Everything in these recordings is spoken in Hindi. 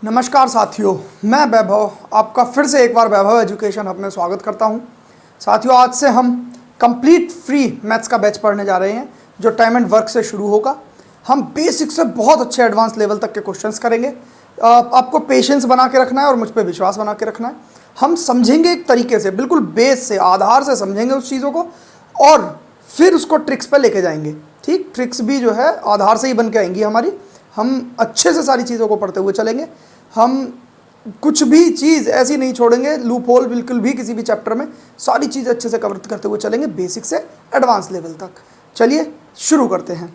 नमस्कार साथियों, मैं वैभव आपका फिर से एक बार वैभव एजुकेशन हब में स्वागत करता हूं। साथियों, आज से हम कंप्लीट फ्री मैथ्स का बैच पढ़ने जा रहे हैं जो टाइम एंड वर्क से शुरू होगा। हम बेसिक से बहुत अच्छे एडवांस लेवल तक के क्वेश्चंस करेंगे। आपको पेशेंस बना के रखना है और मुझ पर विश्वास बना के रखना है। हम समझेंगे एक तरीके से, बिल्कुल बेस से, आधार से समझेंगे उस चीज़ों को और फिर उसको ट्रिक्स पर लेके जाएंगे। ठीक, ट्रिक्स भी जो है आधार से ही बन के आएंगी हमारी। हम अच्छे से सारी चीज़ों को पढ़ते हुए चलेंगे। हम कुछ भी चीज़ ऐसी नहीं छोड़ेंगे, लूप होल बिल्कुल भी किसी भी चैप्टर में। सारी चीज़ अच्छे से कवर करते हुए चलेंगे, बेसिक से एडवांस लेवल तक। चलिए शुरू करते हैं।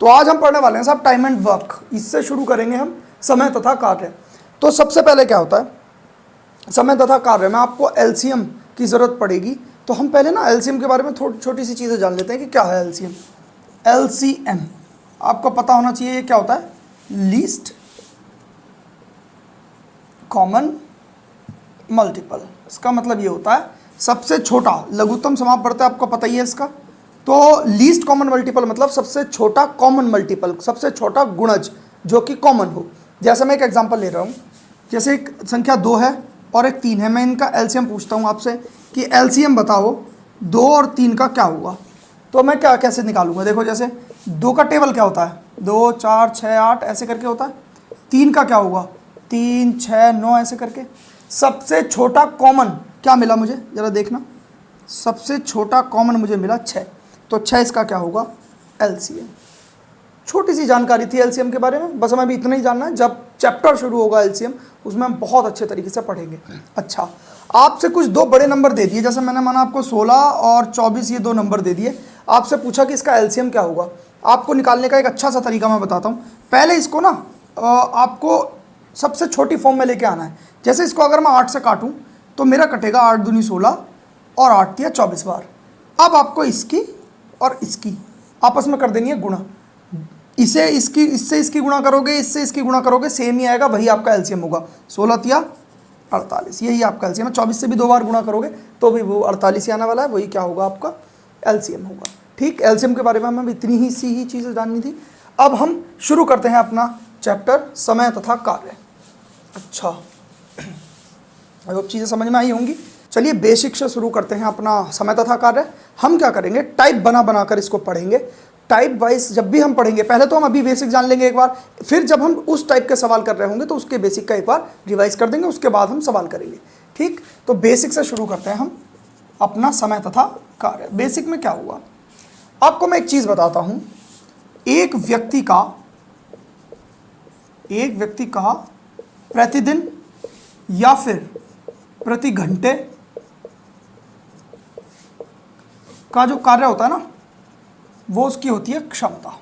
तो आज हम पढ़ने वाले हैं साहब टाइम एंड वर्क। इससे शुरू करेंगे हम समय तथा कार्य। तो सबसे पहले क्या होता है, समय तथा कार्य में आपको एलसीएम की ज़रूरत पड़ेगी। तो हम पहले ना एलसीएम के बारे में थोड़ी छोटी सी चीज़ें जान लेते हैं कि क्या है एलसीएम। एलसीएम आपको पता होना चाहिए, ये क्या होता है? Least common multiple. इसका मतलब ये होता है सबसे छोटा, लघुत्तम समापवर्त आपको पता ही है इसका। तो लीस्ट कॉमन मल्टीपल मतलब सबसे छोटा कॉमन मल्टीपल, सबसे छोटा गुणज जो कि कॉमन हो। जैसे मैं एक एग्जांपल ले रहा हूँ, जैसे एक संख्या 2 है और एक 3 है। मैं इनका एलसीएम पूछता हूँ आपसे कि एलसीएम बताओ 2 और 3 का क्या होगा। तो मैं क्या कैसे निकालूंगा? देखो, जैसे 2 का टेबल क्या होता है? 2 4 6 8 ऐसे करके होता है। 3 का क्या होगा? 3 6 9 ऐसे करके। सबसे छोटा कॉमन क्या मिला मुझे, ज़रा देखना। सबसे छोटा कॉमन मुझे मिला 6। तो 6 इसका क्या होगा? एलसीएम। छोटी सी जानकारी थी एलसीएम के बारे में, बस हमें अभी इतना ही जानना है। जब चैप्टर शुरू होगा एलसीएम, उसमें हम बहुत अच्छे तरीके से पढ़ेंगे। अच्छा, आपसे कुछ 2 बड़े नंबर दे दिए, जैसे मैंने माना आपको 16 और 24 ये 2 नंबर दे दिए। आपसे पूछा कि इसका एलसीएम क्या होगा। आपको निकालने का एक अच्छा सा तरीका मैं बताता हूँ। पहले इसको ना आपको सबसे छोटी फॉर्म में लेके आना है। जैसे इसको अगर मैं 8 से काटूँ तो मेरा कटेगा 8 दूनी 16 और 8 तिया 24 बार। अब आपको इसकी और इसकी आपस में कर देनी है गुणा। इसे इसकी इससे इसकी गुणा करोगे, इससे इसकी गुणा करोगे, सेम ही आएगा, वही आपका एलसीएम होगा। 16 तिया 48, यही आपका एलसीएम है। 24 से भी 2 बार गुणा करोगे तो भी वो 48 ही आने वाला है, वही क्या होगा? आपका एलसीएम होगा। ठीक, एलसीएम के बारे में हमें इतनी ही सी ही चीज़ें जाननी थी। अब हम शुरू करते हैं अपना चैप्टर समय तथा कार्य। अच्छा, अब चीज़ें समझ में आई होंगी। चलिए बेसिक से शुरू करते हैं अपना समय तथा कार्य। हम क्या करेंगे, टाइप बना बना कर इसको पढ़ेंगे। टाइप वाइज जब भी हम पढ़ेंगे, पहले तो हम अभी बेसिक जान लेंगे एक बार, फिर जब हम उस टाइप के सवाल कर रहे होंगे तो उसके बेसिक का एक बार रिवाइज कर देंगे, उसके बाद हम सवाल करेंगे। ठीक, तो बेसिक से शुरू करते हैं हम अपना समय तथा कार्य। बेसिक में क्या हुआ, आपको मैं एक चीज़ बताता हूँ। एक व्यक्ति का प्रतिदिन या फिर प्रति घंटे का जो कार्य होता है ना, वो उसकी होती है क्षमता।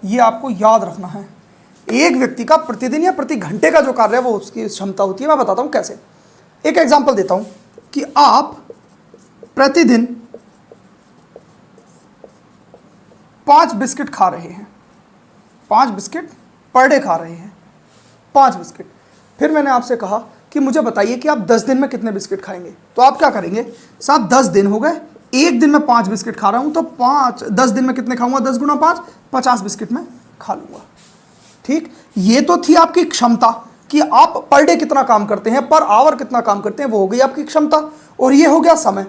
ये आपको याद रखना है। एक व्यक्ति का प्रतिदिन या प्रति घंटे का जो कार्य है वो उसकी क्षमता होती है। मैं बताता हूं कैसे। एक एग्जांपल देता हूं कि आप प्रतिदिन 5 बिस्किट खा रहे हैं। 5 बिस्किट पर डे खा रहे हैं, 5 बिस्किट। फिर मैंने आपसे कहा कि मुझे बताइए कि आप 10 दिन में कितने बिस्किट खाएंगे। तो आप क्या करेंगे साहब, 10 दिन हो गए, एक दिन में 5 बिस्किट खा रहा हूं, तो 10 दिन में कितने खाऊंगा? 10 गुना 5, 50 बिस्किट में खा लूंगा। ठीक, ये तो थी आपकी क्षमता कि आप पर डे कितना काम करते हैं, पर आवर कितना काम करते हैं, वो हो गई आपकी क्षमता। और ये हो गया समय,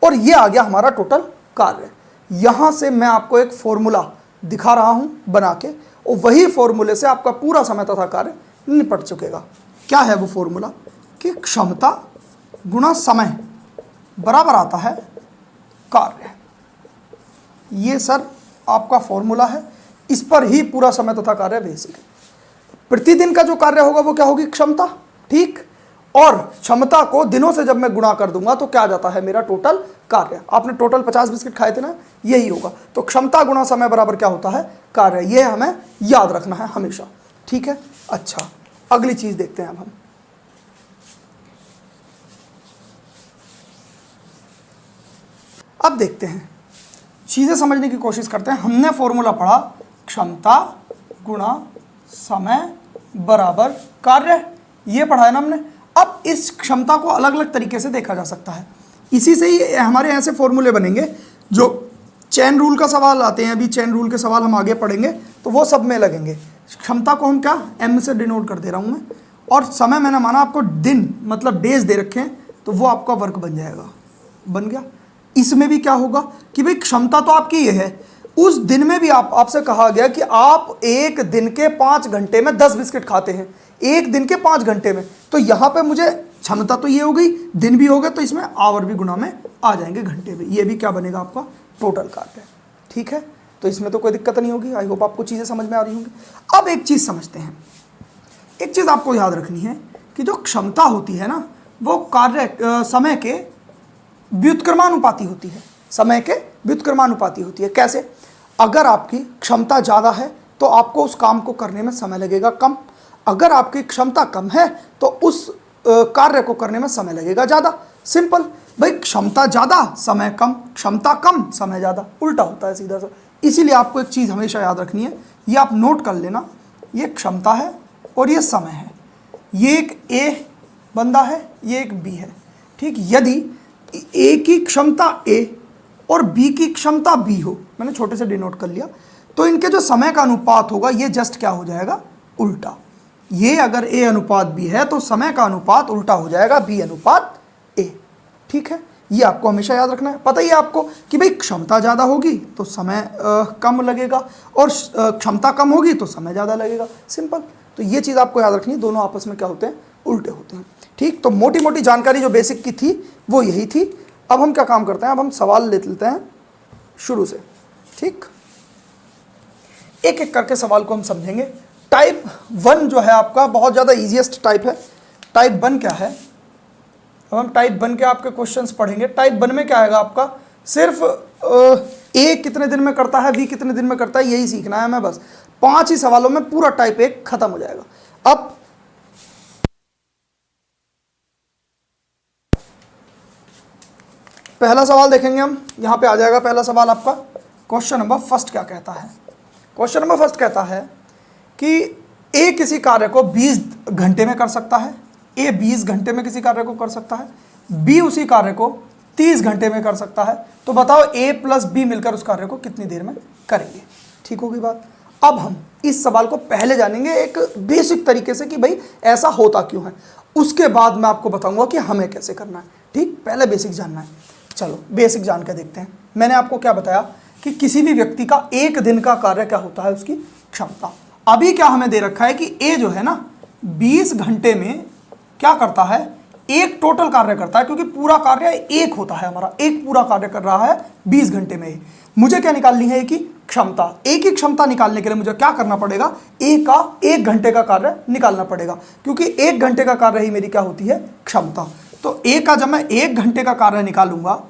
और ये आ गया हमारा टोटल कार्य। यहां से मैं आपको एक फॉर्मूला दिखा रहा हूं बना के, और वही फॉर्मूले से आपका पूरा समय तथा कार्य निपट चुकेगा। क्या है वो फॉर्मूला? कि क्षमता गुणा समय बराबर आता है कार्य। ये सर आपका फॉर्मूला है, इस पर ही पूरा समय तथा कार्य बेसिक है। प्रतिदिन का जो कार्य होगा वो क्या होगी? क्षमता। ठीक, और क्षमता को दिनों से जब मैं गुणा कर दूंगा तो क्या आ जाता है? मेरा टोटल कार्य। आपने टोटल 50 बिस्किट खाए थे ना, यही होगा। तो क्षमता गुणा समय बराबर क्या होता है? कार्य। ये हमें याद रखना है हमेशा। ठीक है, अच्छा अगली चीज देखते हैं। अब हम अब देखते हैं, चीजें समझने की कोशिश करते हैं। हमने फॉर्मूला पढ़ा, क्षमता गुणा समय बराबर कार्य, ये पढ़ा है ना हमने। अब इस क्षमता को अलग अलग तरीके से देखा जा सकता है। इसी से ही हमारे ऐसे फॉर्मूले बनेंगे जो चेन रूल का सवाल आते हैं। अभी चेन रूल के सवाल हम आगे पढ़ेंगे तो वो सब में लगेंगे। क्षमता को हम क्या m से डिनोट कर दे रहा हूँ मैं, और समय मैंने माना आपको दिन मतलब डेज दे रखे हैं, तो वो आपका वर्क बन जाएगा, बन गया। इसमें भी क्या होगा कि भाई क्षमता तो आपकी ये है, उस दिन में भी आपसे कहा गया कि आप एक दिन के 5 घंटे में 10 बिस्किट खाते हैं, एक दिन के 5 घंटे में। तो यहाँ पे मुझे क्षमता तो ये हो गई, दिन भी हो गए, तो इसमें आवर भी गुना में आ जाएंगे, घंटे भी। ये भी क्या बनेगा आपका टोटल कार्य, ठीक है। तो इसमें तो कोई दिक्कत नहीं होगी। आई होप आपको चीज़ें समझ में आ रही होंगी। अब एक चीज़ समझते हैं, एक चीज़ आपको याद रखनी है कि जो क्षमता होती है ना, वो कार्य समय के व्युत्क्रमानुपाती होती है, समय के व्युत्क्रमानुपाती होती है। कैसे? अगर आपकी क्षमता ज़्यादा है तो आपको उस काम को करने में समय लगेगा कम, अगर आपकी क्षमता कम है तो उस कार्य को करने में समय लगेगा ज़्यादा। सिंपल भाई, क्षमता ज़्यादा समय कम, क्षमता कम समय ज़्यादा, उल्टा होता है सीधा सा। इसीलिए आपको एक चीज़ हमेशा याद रखनी है, ये आप नोट कर लेना, ये क्षमता है और ये समय है, ये एक ए बंदा है, ये एक बी है, ठीक। यदि ए की क्षमता ए और बी की क्षमता बी हो, मैंने छोटे से डिनोट कर लिया, तो इनके जो समय का अनुपात होगा ये जस्ट क्या हो जाएगा, उल्टा। ये अगर ए अनुपात बी है तो समय का अनुपात उल्टा हो जाएगा, बी अनुपात ए, ठीक है। ये आपको हमेशा याद रखना है। पता ही है आपको कि भाई क्षमता ज़्यादा होगी तो समय कम लगेगा, और क्षमता कम होगी तो समय ज़्यादा लगेगा, सिंपल। तो ये चीज़ आपको याद रखनी है, दोनों आपस में क्या होते हैं, उल्टे होते हैं, ठीक। तो मोटी मोटी जानकारी जो बेसिक की थी वो यही थी। अब हम क्या काम करते हैं, अब हम सवाल ले लेते हैं शुरू से, ठीक। एक एक करके सवाल को हम समझेंगे। टाइप 1 जो है आपका बहुत ज़्यादा इजीएस्ट टाइप है। टाइप 1 क्या है, अब हम टाइप 1 के आपके क्वेश्चंस पढ़ेंगे। टाइप 1 में क्या आएगा आपका, सिर्फ ए कितने दिन में करता है, बी कितने दिन में करता है, यही सीखना है हमें बस। 5 ही सवालों में पूरा टाइप 1 खत्म हो जाएगा। अब पहला सवाल देखेंगे हम, यहाँ पे आ जाएगा पहला सवाल आपका। क्वेश्चन नंबर फर्स्ट क्या कहता है, क्वेश्चन नंबर फर्स्ट कहता है कि ए किसी कार्य को 20 घंटे में कर सकता है, ए 20 घंटे में किसी कार्य को कर सकता है, बी उसी कार्य को 30 घंटे में कर सकता है। तो बताओ ए प्लस बी मिलकर उस कार्य को कितनी देर में करेंगे, ठीक होगी बात। अब हम इस सवाल को पहले जानेंगे एक बेसिक तरीके से कि भाई ऐसा होता क्यों है, उसके बाद मैं आपको बताऊंगा कि हमें कैसे करना है, ठीक। पहले बेसिक जानना है, चलो बेसिक जान के देखते हैं। मैंने आपको क्या बताया कि किसी भी व्यक्ति का एक दिन का कार्य क्या होता है, उसकी क्षमता। अभी क्या हमें दे रखा है कि ए जो है ना 20 घंटे में क्या करता है, एक टोटल कार्य करता है, क्योंकि पूरा कार्य एक होता है हमारा, एक पूरा कार्य कर रहा है 20 घंटे में। मुझे क्या निकालनी है, ए की क्षमता। ए की क्षमता निकालने के लिए मुझे क्या करना पड़ेगा, ए का 1 घंटे का कार्य निकालना पड़ेगा, क्योंकि 1 घंटे का कार्य ही मेरी क्या होती है, क्षमता। तो ए का जब मैं 1 घंटे का कार्य निकालूंगा,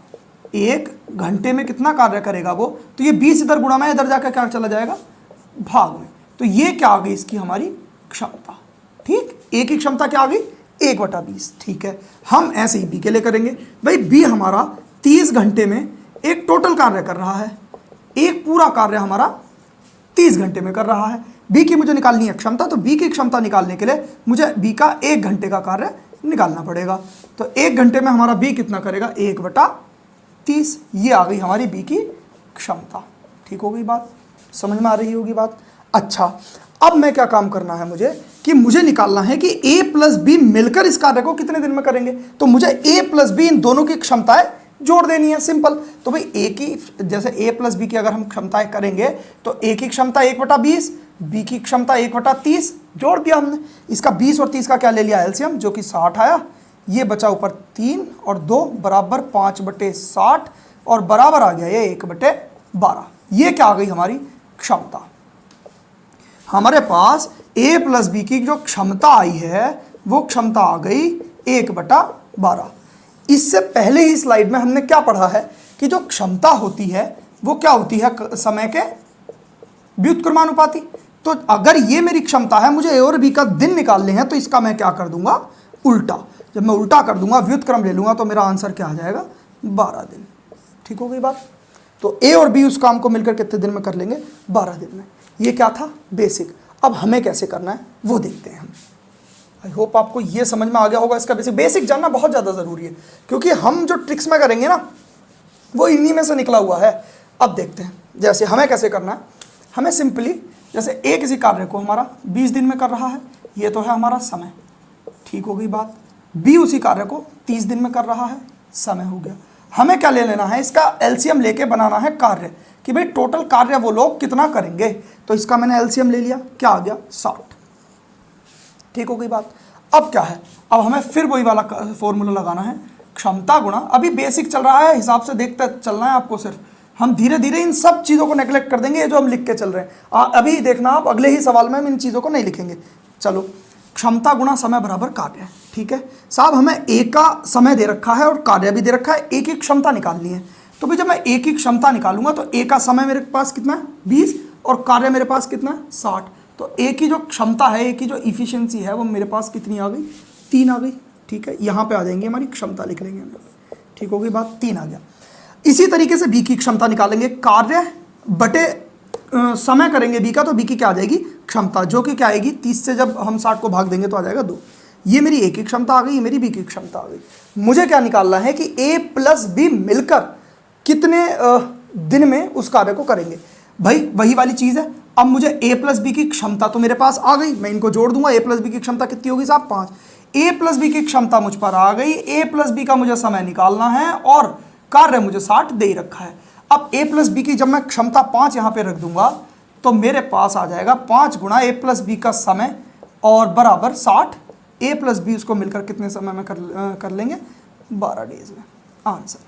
1 घंटे में कितना कार्य करेगा वो, तो ये 20 इधर गुणा में इधर जाकर क्या चला जाएगा, भाग में। तो ये क्या आ गई, इसकी हमारी क्षमता, ठीक। ए की क्षमता क्या आ गई, 1/20, ठीक है। हम ऐसे ही बी के लिए करेंगे। भाई बी हमारा 30 घंटे में एक टोटल कार्य कर रहा है, एक पूरा कार्य हमारा 30 घंटे में कर रहा है। बी की मुझे निकालनी है क्षमता, तो बी की क्षमता निकालने के लिए मुझे बी का 1 घंटे का कार्य निकालना पड़ेगा। तो 1 घंटे में हमारा बी कितना करेगा, 1/30। ये आ गई हमारी बी की क्षमता, ठीक हो गई बात, समझ में आ रही होगी बात। अच्छा, अब मैं क्या काम करना है मुझे, कि मुझे निकालना है कि ए प्लस बी मिलकर इस कार्य को कितने दिन में करेंगे। तो मुझे ए प्लस बी इन दोनों की क्षमताएं जोड़ देनी है, सिंपल। तो भाई ए की, जैसे ए प्लस बी की अगर हम क्षमताएं करेंगे तो ए की क्षमता 1/20, बी की क्षमता 1/30, जोड़ दिया हमने। इसका 20 और 30 का क्या ले लिया, एलसीएम, जो कि 60 आया। ये बचा ऊपर 3 और 2 बराबर 5/60, और बराबर आ गया ये 1/12। ये क्या आ गई हमारी क्षमता। हमारे पास ए प्लस बी की जो क्षमता आई है वो क्षमता आ गई 1/12। इससे पहले ही स्लाइड में हमने क्या पढ़ा है कि जो क्षमता होती है वो क्या होती है, समय के व्युत्क्रमानुपाती। तो अगर ये मेरी क्षमता है, मुझे ए और बी का दिन निकालने हैं, तो इसका मैं क्या कर दूंगा, उल्टा। जब मैं उल्टा कर दूंगा, व्युत्क्रम ले लूंगा, तो मेरा आंसर क्या आ जाएगा, 12 दिन, ठीक हो गई बात। तो ए और बी उस काम को मिलकर कितने दिन में कर लेंगे, 12 दिन में। ये क्या था, बेसिक। अब हमें कैसे करना है वो देखते हैं हम। आई होप आपको ये समझ में आ गया होगा। इसका बेसिक जानना बहुत ज़्यादा ज़रूरी है, क्योंकि हम जो ट्रिक्स में करेंगे ना वो इन्हीं में से निकला हुआ है। अब देखते हैं जैसे हमें कैसे करना है। हमें सिंपली जैसे ए किसी कार्य को हमारा 20 दिन में कर रहा है, ये तो है हमारा समय, ठीक हो गई बात। बी उसी कार्य को 30 दिन में कर रहा है, समय हो गया। हमें क्या ले लेना है, इसका एलसीएम लेके बनाना है कार्य, कि भाई टोटल कार्य वो लोग कितना करेंगे। तो इसका मैंने एलसीएम ले लिया, क्या आ गया 60, ठीक हो गई बात। अब क्या है, अब हमें फिर वही वाला फॉर्मूला लगाना है, क्षमता गुणा, अभी बेसिक चल रहा है, हिसाब से देखते चलना है आपको सिर्फ, हम धीरे धीरे इन सब चीज़ों को नेगलेक्ट कर देंगे, ये जो हम लिख के चल रहे हैं। अभी देखना आप अगले ही सवाल में हम इन चीज़ों को नहीं लिखेंगे। चलो, क्षमता गुणा समय बराबर कार्य है, ठीक है साहब। हमें ए का समय दे रखा है और कार्य भी दे रखा है, ए की क्षमता निकालनी है। तो भाई जब मैं ए की क्षमता निकालूंगा तो ए का समय मेरे पास कितना है 20 और कार्य मेरे पास कितना है 60। तो ए की जो क्षमता है, ए की जो इफिशियंसी है वो मेरे पास कितनी आ गई, 3 आ गई, ठीक है। यहाँ पे आ जाएंगे हमारी क्षमता लिख लेंगे, ठीक हो गई बात, 3 आ गया। इसी तरीके से बी की क्षमता निकालेंगे, कार्य बटे समय करेंगे बी का, तो बी की क्या आ जाएगी क्षमता, जो कि क्या आएगी 30 से जब हम 60 को भाग देंगे तो आ जाएगा 2। ये मेरी ए की क्षमता आ गई, ये मेरी बी की क्षमता आ गई। मुझे क्या निकालना है कि ए प्लस बी मिलकर कितने दिन में उस कार्य को करेंगे। भाई वही वाली चीज़ है, अब मुझे ए प्लस बी की क्षमता तो मेरे पास आ गई, मैं इनको जोड़ दूंगा। ए प्लस बी की क्षमता कितनी होगी साहब 5। ए प्लस बी की क्षमता मुझ पर आ गई, ए प्लस बी का मुझे समय निकालना है और कार्य मुझे 60 दे ही रखा है। अब ए प्लस बी की जब मैं क्षमता 5 यहाँ पे रख दूंगा तो मेरे पास आ जाएगा 5 गुणा ए प्लस बी का समय और बराबर 60। ए प्लस बी उसको मिलकर कितने समय में कर लेंगे 12 डेज में, आंसर।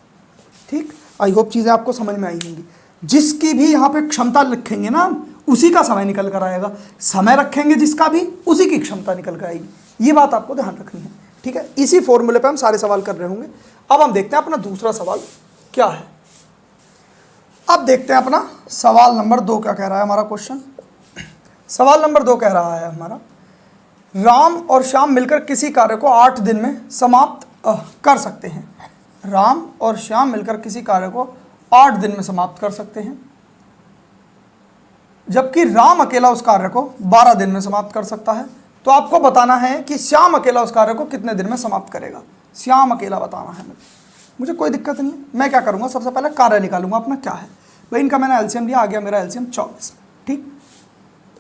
ठीक, आई होप चीज़ें आपको समझ में आई होंगी। जिसकी भी यहाँ पे क्षमता लिखेंगे ना उसी का समय निकल कर आएगा, समय रखेंगे जिसका भी उसी की क्षमता निकल कर आएगी, ये बात आपको ध्यान रखनी है, ठीक है। इसी फॉर्मूले पे हम सारे सवाल कर रहे होंगे। अब हम देखते हैं अपना दूसरा सवाल क्या है। अब देखते हैं अपना सवाल नंबर 2 क्या कह रहा है हमारा क्वेश्चन। सवाल नंबर 2 कह रहा है हमारा, राम और श्याम मिलकर किसी कार्य को 8 दिन में समाप्त कर सकते हैं। राम और श्याम मिलकर किसी कार्य को 8 दिन में समाप्त कर सकते हैं, जबकि राम अकेला उस कार्य को 12 दिन में समाप्त कर सकता है। तो आपको बताना है कि श्याम अकेला उस कार्य को कितने दिन में समाप्त करेगा। श्याम अकेला बताना है मुझे कोई दिक्कत नहीं है। मैं क्या करूंगा, सबसे पहले कार्य निकालूंगा अपना क्या है। भाई इनका मैंने एलसीएम लिया, आ गया मेरा एलसीएम 24, ठीक।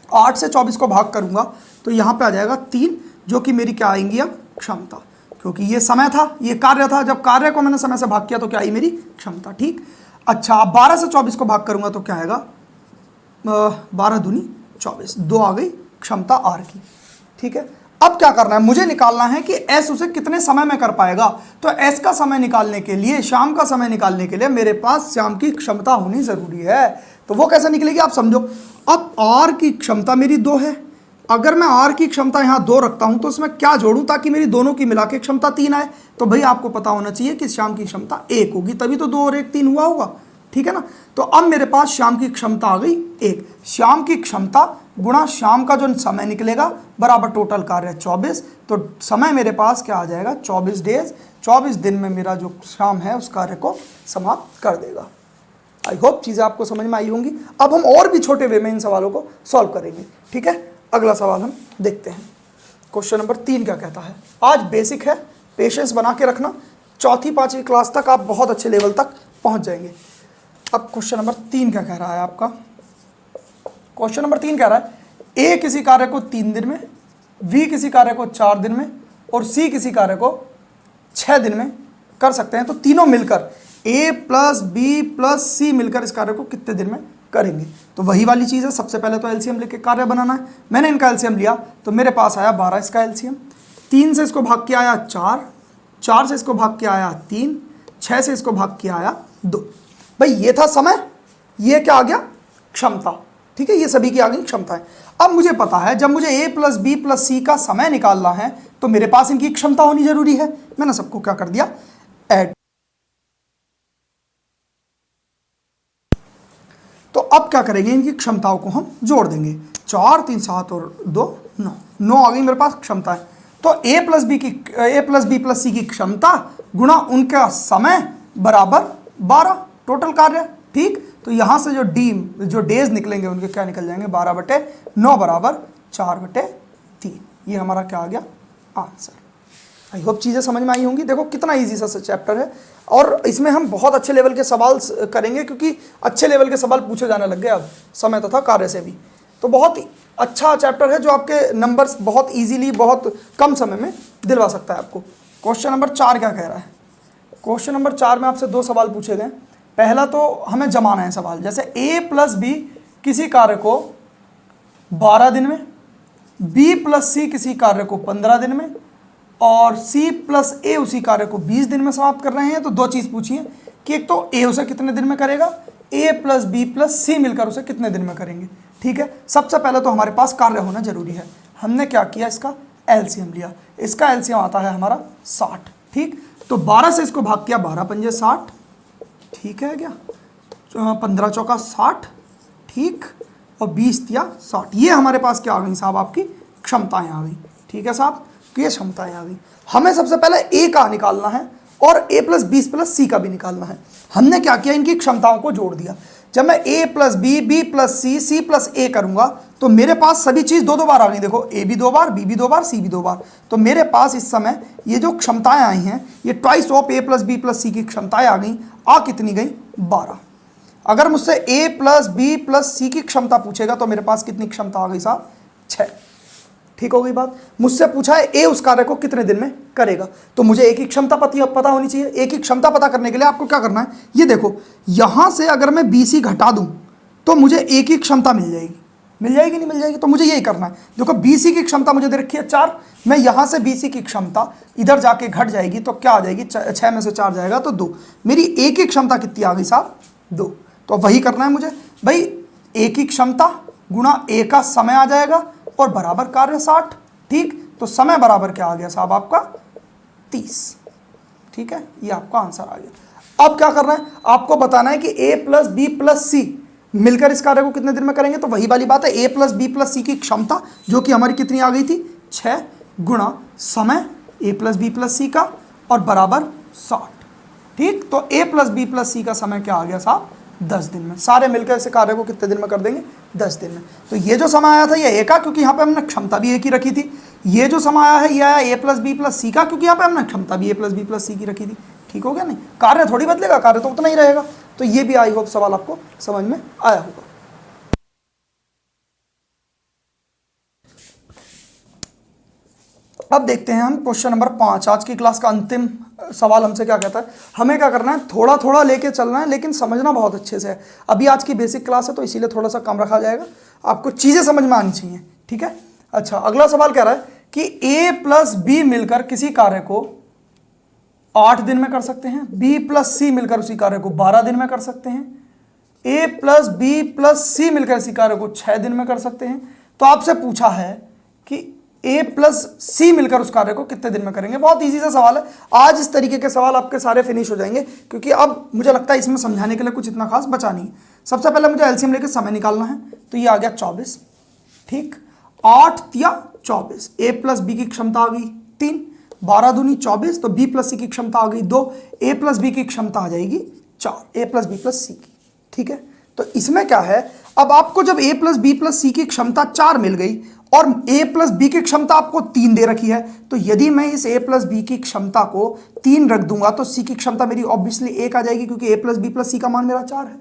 8 से 24 को भाग करूंगा तो यहाँ पे आ जाएगा 3, जो कि मेरी क्या आएंगी अब क्षमता, क्योंकि ये समय था, ये कार्य था। जब कार्य को मैंने समय से भाग किया तो क्या आई मेरी क्षमता, ठीक। अच्छा, अब 12 से 24 को भाग करूंगा तो क्या आएगा 12 दूनी 24, 2 आ गई क्षमता आर की, ठीक है। अब क्या करना है, मुझे निकालना है कि एस उसे कितने समय में कर पाएगा। तो एस का समय निकालने के लिए, श्याम का समय निकालने के लिए मेरे पास श्याम की क्षमता होनी जरूरी है। तो वो कैसे निकलेगी आप समझो। अब आर की क्षमता मेरी 2 है, अगर मैं आर की क्षमता यहाँ 2 रखता हूँ तो उसमें क्या जोड़ूं ताकि मेरी दोनों की मिला के क्षमता 3 आए। तो भाई आपको पता होना चाहिए कि श्याम की क्षमता 1 होगी, तभी तो 2 और 1 3 हुआ होगा, ठीक है ना। तो अब मेरे पास श्याम की क्षमता आ गई 1, श्याम की क्षमता गुणा श्याम का जो समय निकलेगा बराबर टोटल कार्य 24। तो समय मेरे पास क्या आ जाएगा 24 डेज, 24 दिन में मेरा जो श्याम है उस कार्य को समाप्त कर देगा। आई होप चीज़ें आपको समझ में आई होंगी। अब हम और भी छोटे वे में इन सवालों को सॉल्व करेंगे, ठीक है। अगला सवाल हम देखते हैं। क्वेश्चन नंबर 3 क्या कहता है। आज बेसिक है, पेशेंस बना के रखना, 4वीं 5वीं क्लास तक आप बहुत अच्छे लेवल तक पहुंच जाएंगे। अब क्वेश्चन नंबर 3 क्या कह रहा है आपका। क्वेश्चन नंबर 3 कह रहा है ए किसी कार्य को 3 दिन में, बी किसी कार्य को 4 दिन में और सी किसी कार्य को 6 दिन में कर सकते हैं। तो तीनों मिलकर ए प्लस बी प्लस सी मिलकर इस कार्य को कितने दिन में करेंगे। तो वही वाली चीज़ है, सबसे पहले तो एलसीएम लेके कार्य बनाना है। मैंने इनका एलसीएम लिया तो मेरे पास आया 12 इसका एलसीएम, 3 से इसको भाग के आया 4, 4 से इसको भाग के आया 3, 6 से इसको भाग के आया 2। भाई ये था समय, ये क्या आ गया क्षमता, ठीक है। ये सभी की आ गई क्षमताएं। अब मुझे पता है जब मुझे ए प्लस बी प्लस सी का समय निकालना है तो मेरे पास इनकी क्षमता होनी जरूरी है। मैंने सबको क्या कर दिया ऐड। तो अब क्या करेंगे, इनकी क्षमताओं को हम जोड़ देंगे। 4 3 7 और 2 9, 9 आ गई मेरे पास क्षमता है। तो ए प्लस बी प्लस सी की क्षमता गुणा उनका समय बराबर 12 टोटल कार्य, ठीक। तो यहाँ से जो डेज निकलेंगे उनके क्या निकल जाएंगे 12/9 बराबर 4/3। ये हमारा क्या आ गया आंसर। आई होप चीज़ें समझ में आई होंगी। देखो कितना इजी सा चैप्टर है और इसमें हम बहुत अच्छे लेवल के सवाल करेंगे, क्योंकि अच्छे लेवल के सवाल पूछे जाने लग गए अब समय तथा कार्य से भी। तो बहुत ही अच्छा चैप्टर है जो आपके नंबर्स बहुत इजीली बहुत कम समय में दिलवा सकता है आपको। क्वेश्चन नंबर 4 क्या कह रहा है? क्वेश्चन नंबर 4 में आपसे 2 सवाल पूछे गए। पहला तो हमें जमाना है सवाल, जैसे a प्लस बी किसी कार्य को 12 दिन में, b प्लस सी किसी कार्य को 15 दिन में और c प्लस ए उसी कार्य को 20 दिन में समाप्त कर रहे हैं। तो 2 चीज़ पूछी है कि एक तो a उसे कितने दिन में करेगा, a प्लस बी प्लस सी मिलकर उसे कितने दिन में करेंगे। ठीक है, सबसे पहले तो हमारे पास कार्य होना जरूरी है। हमने क्या किया, इसका एलसीएम लिया। इसका एलसीएम आता है हमारा 60। ठीक, तो 12 से इसको भाग किया, 12 पंजे 60। ठीक है क्या, 15 चौका 60। ठीक, और 20 दिया 60। ये हमारे पास क्या आ गई साहब, आपकी क्षमताएं आ गई। ठीक है साहब, ये क्षमताएं आ गई। हमें सबसे पहले ए का निकालना है और a प्लस बी प्लस सी का भी निकालना है। हमने क्या किया, इनकी क्षमताओं को जोड़ दिया। जब मैं a plus b, b plus c, c plus a करूंगा तो मेरे पास सभी चीज़ 2 2 बार आ गई। देखो, a भी 2 बार, b भी 2 बार, c भी 2 बार। तो मेरे पास इस समय ये जो क्षमताएं आई हैं, ये twice of a plus b plus c की क्षमताएं आ गई। आ कितनी गई, 12। अगर मुझसे a plus b plus c की क्षमता पूछेगा तो मेरे पास कितनी क्षमता आ गई साहब, 6। ठीक हो गई बात। मुझसे पूछा है ए उस कार्य को कितने दिन में करेगा, तो मुझे एक ही क्षमता पता होनी चाहिए। एक ही क्षमता पता करने के लिए आपको क्या करना है, ये देखो, यहां से अगर मैं बी सी घटा दूं तो मुझे एक ही क्षमता मिल जाएगी। मिल जाएगी नहीं मिल जाएगी, तो मुझे यही करना है। देखो, बी सी की क्षमता मुझे दे रखी है 4। मैं यहां से बी सी की क्षमता इधर जाके घट जाएगी तो क्या आ जाएगी, 6 में से 4 जाएगा तो 2। मेरी एक ही क्षमता कितनी आ गई साहब, 2। तो वही करना है मुझे भाई, एक ही क्षमता गुणा ए का समय आ जाएगा और बराबर कार्य 60। ठीक, तो समय बराबर क्या आ गया साहब, आपका 30। ठीक है, ये आपका आंसर आ गया। अब क्या करना है, आपको बताना है कि a प्लस बी प्लस सी मिलकर इस कार्य को कितने दिन में करेंगे। तो वही वाली बात है, a plus b plus c की क्षमता जो कि हमारी कितनी आ गई थी, 6 गुणा समय a प्लस बी प्लस सी का और बराबर 60। ठीक, तो a प्लस बी प्लस सी का समय क्या आ गया साहब, 10 दिन में। सारे मिलकर इस कार्य को कितने दिन में कर देंगे, 10 दिन में। तो ये जो समय आया था ये ए का, क्योंकि यहाँ पे हमने क्षमता भी एक ही रखी थी। ये जो समय आया है ये आया ए प्लस बी प्लस सी का, क्योंकि यहाँ पे हमने क्षमता भी ए प्लस बी प्लस सी की रखी थी। ठीक हो गया, नहीं कार्य थोड़ी बदलेगा, कार्य तो उतना ही रहेगा। तो ये भी आई होप सवाल आपको समझ में आया होगा। अब देखते हैं हम क्वेश्चन नंबर 5। आज की क्लास का अंतिम सवाल हमसे क्या कहता है, हमें क्या करना है, थोड़ा थोड़ा लेके चलना है लेकिन समझना बहुत अच्छे से है। अभी आज की बेसिक क्लास है तो इसीलिए थोड़ा सा कम रखा जाएगा, आपको चीज़ें समझ में आनी चाहिए। ठीक है, अच्छा, अगला सवाल कह रहा है कि a प्लस बी मिलकर किसी कार्य को 8 दिन में कर सकते हैं, b प्लस सी मिलकर उसी कार्य को 12 दिन में कर सकते हैं, a प्लस बी प्लस सी मिलकर इसी कार्य को 6 दिन में कर सकते हैं। तो आपसे पूछा है कि a प्लस सी मिलकर उस कार्य को कितने दिन में करेंगे। बहुत इजी सा सवाल है। आज इस तरीके के सवाल आपके सारे फिनिश हो जाएंगे, क्योंकि अब मुझे लगता है इसमें समझाने के लिए कुछ इतना खास बचा नहीं। सबसे पहले मुझे एलसीएम लेकर समय निकालना है, तो ये आ गया 24। ठीक, 8 या 24, a प्लस बी की क्षमता आ गई 3, 12 दूनी 24, तो b प्लस सी की क्षमता आ गई 2, a प्लस बी की क्षमता आ जाएगी 4, a plus b plus c की। ठीक है, तो इसमें क्या है, अब आपको जब a plus b plus c की क्षमता 4 मिल गई और a प्लस बी की क्षमता आपको 3 दे रखी है, तो यदि मैं इस a प्लस बी की क्षमता को 3 रख दूंगा तो c की क्षमता मेरी ऑब्वियसली 1 आ जाएगी, क्योंकि a प्लस बी प्लस सी का मान मेरा 4 है।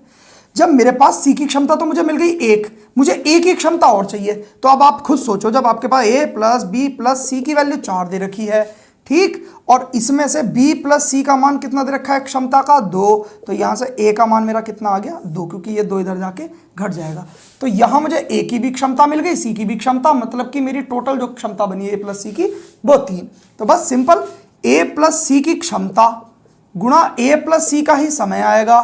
जब मेरे पास c की क्षमता तो मुझे मिल गई 1, मुझे a की क्षमता और चाहिए। तो अब आप खुद सोचो, जब आपके पास a plus b plus c की वैल्यू 4 दे रखी है, ठीक, और इसमें से b प्लस सी का मान कितना दे रखा है, क्षमता का 2, तो यहां से a का मान मेरा कितना आ गया, 2, क्योंकि ये 2 इधर जाके घट जाएगा। तो यहां मुझे a की भी क्षमता मिल गई, c की भी क्षमता, मतलब कि मेरी टोटल जो क्षमता बनी है a प्लस सी की वो 3। तो बस सिंपल, a प्लस सी की क्षमता गुणा a प्लस सी का ही समय आएगा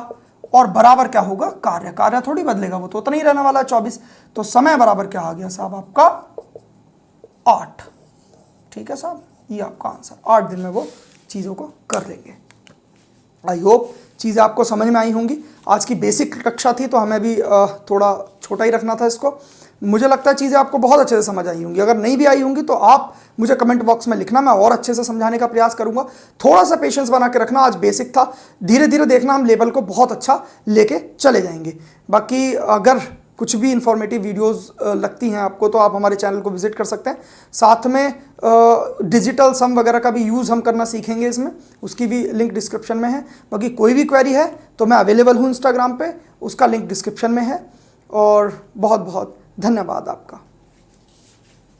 और बराबर क्या होगा, कार्य। कार्य थोड़ी बदलेगा, वो तो उतना ही रहने वाला है 24। तो समय बराबर क्या आ गया साहब, आपका 8। ठीक है साहब, ये आपका आंसर। 8 दिन में वो चीज़ों को कर लेंगे। आई होप चीज़ें आपको समझ में आई होंगी। आज की बेसिक कक्षा थी तो हमें भी थोड़ा छोटा ही रखना था इसको। मुझे लगता है चीज़ें आपको बहुत अच्छे से समझ आई होंगी। अगर नहीं भी आई होंगी तो आप मुझे कमेंट बॉक्स में लिखना, मैं और अच्छे से समझाने का प्रयास करूंगा। थोड़ा सा पेशेंस बना के रखना, आज बेसिक था, धीरे धीरे देखना हम लेवल को बहुत अच्छा लेके चले जाएंगे। बाकी अगर कुछ भी इंफॉर्मेटिव वीडियोस लगती हैं आपको तो आप हमारे चैनल को विजिट कर सकते हैं। साथ में डिजिटल सम वगैरह का भी यूज़ हम करना सीखेंगे इसमें, उसकी भी लिंक डिस्क्रिप्शन में है। बाकी कोई भी क्वेरी है तो मैं अवेलेबल हूँ इंस्टाग्राम पे, उसका लिंक डिस्क्रिप्शन में है। और बहुत बहुत धन्यवाद आपका।